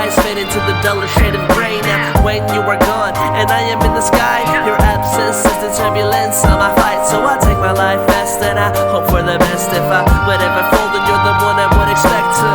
eyes fade into the duller shade of gray now when you are gone and I am in the sky. Your absence is the turbulence on my flight, so I take my life fast and I hope for the best. If I would ever fold, then you're the one I would expect to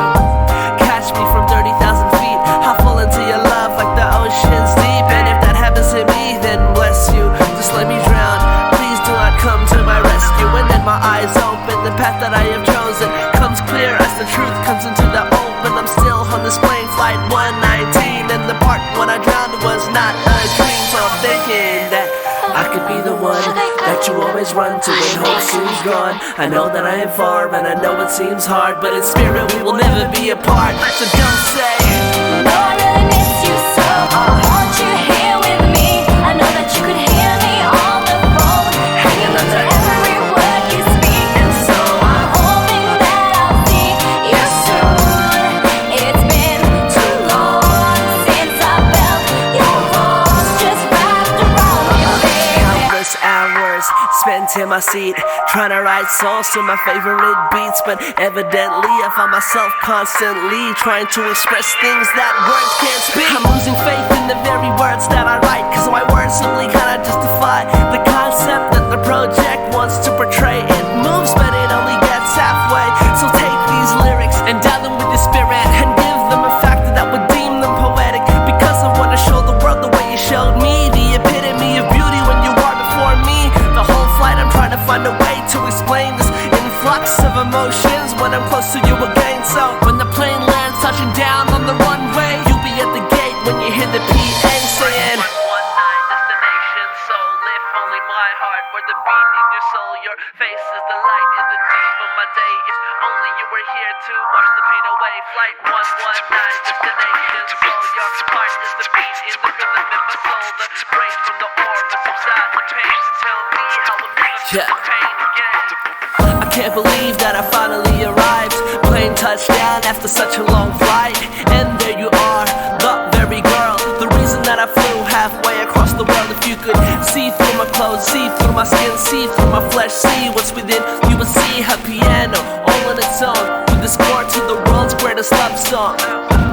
catch me from 30,000 feet. I'll fall into your love like the ocean's deep, and if that happens to me, then bless you. Just let me drown, please do not come to my rescue. And then my eyes open, the path that I have chosen comes clear as the truth comes into the open. I'm still on this plane, flight 119, and the part when I drowned was not a dream. So I'm thinking that I could be the one that you always run to when hope seems gone. I know that I am far and I know it seems hard, but in spirit we will never be apart. So don't say, no, I really miss you so. I want you here with me. I know that you could hear me on the phone, hanging under every word you speak. And so I'm hoping that I'll see you soon. It's been too long since I felt your arms just wrapped around me, baby. Countless hours spent in my seat trying to write songs to my favorite beats, but evidently I find myself constantly trying to express things that words can't speak. I'm losing faith in the very words that I write, cause my words simply kinda justify the concept that the project wants to portray. It moves but it only gets halfway, so take these lyrics and endow them with your spirit and give them a factor that would deem them poetic, because I wanna show the world the way you showed me, the epitome of beauty when you are before me. The whole flight I'm trying to find a way to explain this influx of emotions when I'm close to you again. So when the plane lands touching down on the runway, you'll be at the gate when you hear the PA saying, one night destination, so lift only my heart, where the beat in your soul, your face is the light in the deep of my day. If only you were here to wash the pain away. Flight 119 destination, so your heart is the beat in the rhythm in my soul, the rain from the aura subside the pain to tell me how I'm never feel the pain again. I can't believe that I finally arrived. Plane touchdown after such a long flight, and there you are, the very girl, the reason that I flew halfway across the world. If you could see through my clothes, see through my skin, see through my flesh, see what's within, you would see her piano all on its own, with this chord to the world's greatest love song.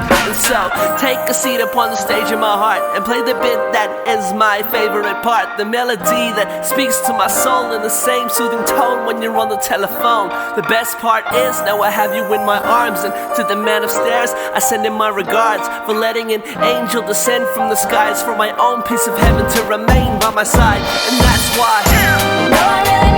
And so, take a seat upon the stage in my heart and play the bit that is my favorite part, the melody that speaks to my soul in the same soothing tone when you're on the telephone. The best part is now I have you in my arms, and to the man upstairs I send him my regards for letting an angel descend from the skies for my own piece of heaven to remain by my side. And that's why, no, I really